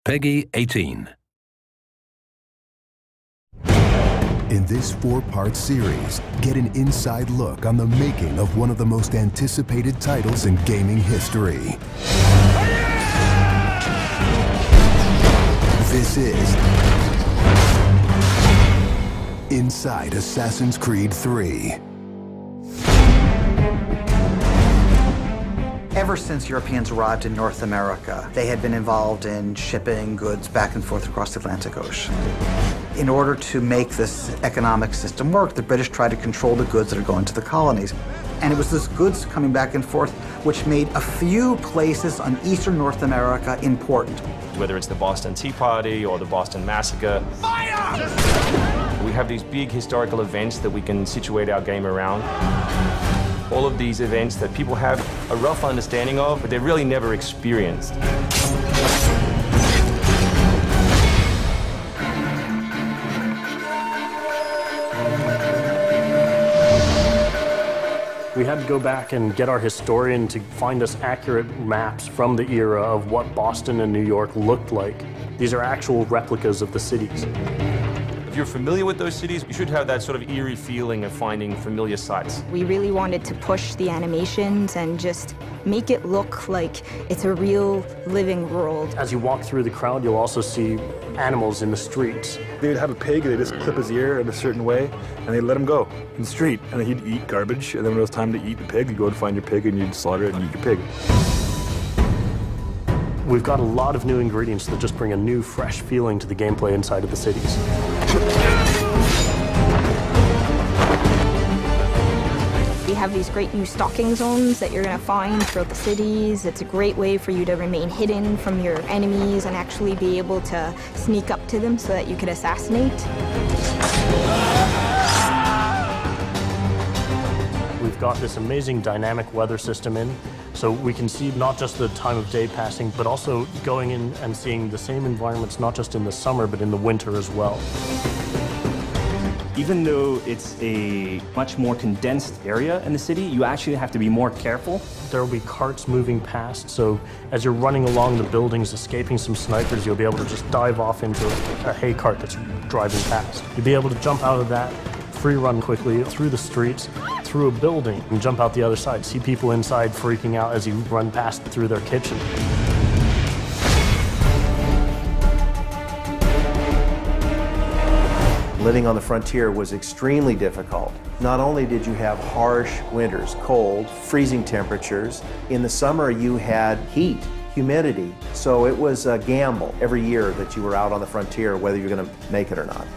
Peggy 18. In this 4-part series, get an inside look on the making of one of the most anticipated titles in gaming history. This is Inside Assassin's Creed 3. Ever since Europeans arrived in North America, they had been involved in shipping goods back and forth across the Atlantic Ocean. In order to make this economic system work, the British tried to control the goods that are going to the colonies. And it was this goods coming back and forth which made a few places on eastern North America important. Whether it's the Boston Tea Party or the Boston Massacre. Fire! We have these big historical events that we can situate our game around. All of these events that people have a rough understanding of, but they've really never experienced. We had to go back and get our historian to find us accurate maps from the era of what Boston and New York looked like. These are actual replicas of the cities. If you're familiar with those cities, you should have that sort of eerie feeling of finding familiar sights. We really wanted to push the animations and just make it look like it's a real living world. As you walk through the crowd, you'll also see animals in the streets. They'd have a pig, they just clip his ear in a certain way, and they'd let him go in the street. And then he'd eat garbage, and then when it was time to eat the pig, you'd go and find your pig, and you'd slaughter it and eat your pig. We've got a lot of new ingredients that just bring a new, fresh feeling to the gameplay inside of the cities. We have these great new stalking zones that you're going to find throughout the cities. It's a great way for you to remain hidden from your enemies and actually be able to sneak up to them so that you could assassinate. We've got this amazing dynamic weather system in, so we can see not just the time of day passing, but also going in and seeing the same environments, not just in the summer, but in the winter as well. Even though it's a much more condensed area in the city, you actually have to be more careful. There will be carts moving past, so as you're running along the buildings, escaping some snipers, you'll be able to just dive off into a hay cart that's driving past. You'll be able to jump out of that, free run quickly through the streets, through a building, and jump out the other side. See people inside freaking out as you run past through their kitchen. Living on the frontier was extremely difficult. Not only did you have harsh winters, cold, freezing temperatures, in the summer you had heat, humidity, so it was a gamble every year that you were out on the frontier, whether you're going to make it or not.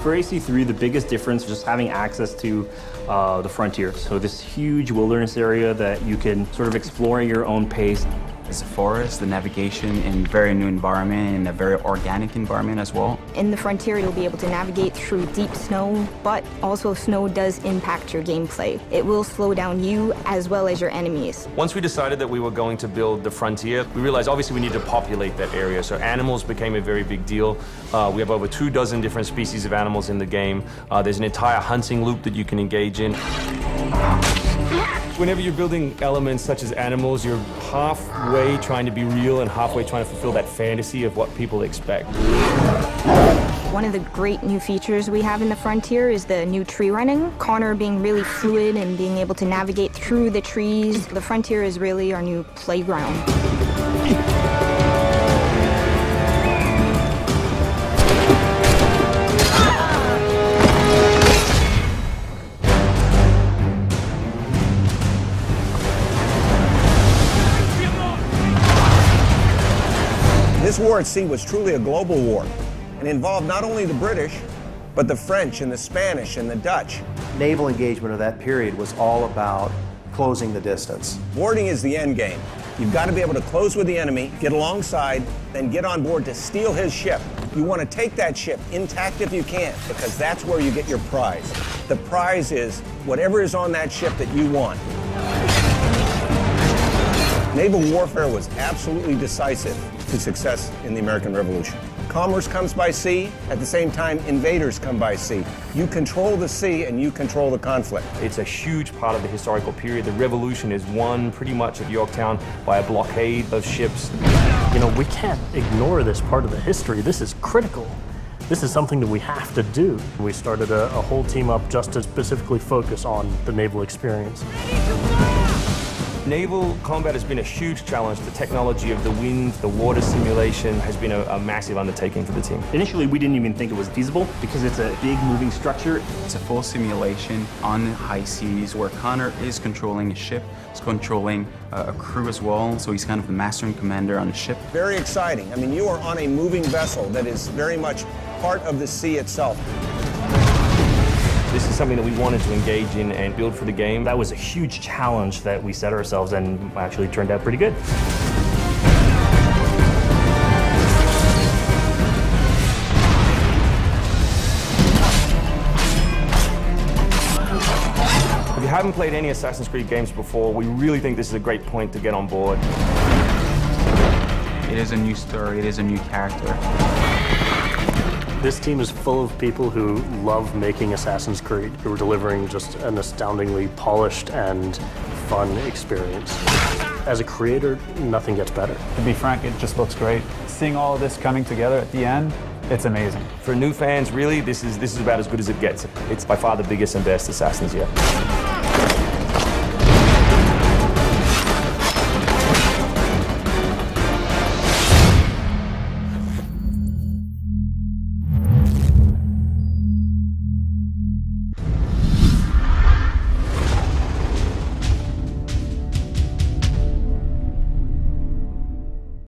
For AC3, the biggest difference is just having access to the frontier. So this huge wilderness area that you can sort of explore at your own pace. It's a forest, the navigation in a very new environment, and a very organic environment as well. In the frontier, you'll be able to navigate through deep snow, but also snow does impact your gameplay. It will slow down you as well as your enemies. Once we decided that we were going to build the frontier, we realized obviously we need to populate that area. So animals became a very big deal. We have over 24 different species of animals in the game. There's an entire hunting loop that you can engage in. Whenever you're building elements such as animals, you're halfway trying to be real and halfway trying to fulfill that fantasy of what people expect. One of the great new features we have in the frontier is the new tree running. Connor being really fluid and being able to navigate through the trees. The frontier is really our new playground. This war at sea was truly a global war and involved not only the British, but the French and the Spanish and the Dutch. Naval engagement of that period was all about closing the distance. Boarding is the end game. You've got to be able to close with the enemy, get alongside, then get on board to steal his ship. You want to take that ship intact if you can, because that's where you get your prize. The prize is whatever is on that ship that you want. Naval warfare was absolutely decisive to success in the American Revolution. Commerce comes by sea, at the same time invaders come by sea. You control the sea and you control the conflict. It's a huge part of the historical period. The Revolution is won pretty much at Yorktown by a blockade of ships. You know, we can't ignore this part of the history. This is critical. This is something that we have to do. We started a whole team up just to specifically focus on the naval experience. Naval combat has been a huge challenge. The technology of the wind, the water simulation has been a massive undertaking for the team. Initially, we didn't even think it was feasible because it's a big moving structure. It's a full simulation on the high seas where Connor is controlling a ship, he's controlling a crew as well, so he's kind of the master and commander on the ship. Very exciting. I mean, you are on a moving vessel that is very much part of the sea itself. This is something that we wanted to engage in and build for the game. That was a huge challenge that we set ourselves and actually turned out pretty good. If you haven't played any Assassin's Creed games before, we really think this is a great point to get on board. It is a new story, it is a new character. This team is full of people who love making Assassin's Creed, who are delivering just an astoundingly polished and fun experience. As a creator, nothing gets better. To be frank, it just looks great. Seeing all of this coming together at the end, it's amazing. For new fans, really, this is about as good as it gets. It's by far the biggest and best Assassins yet.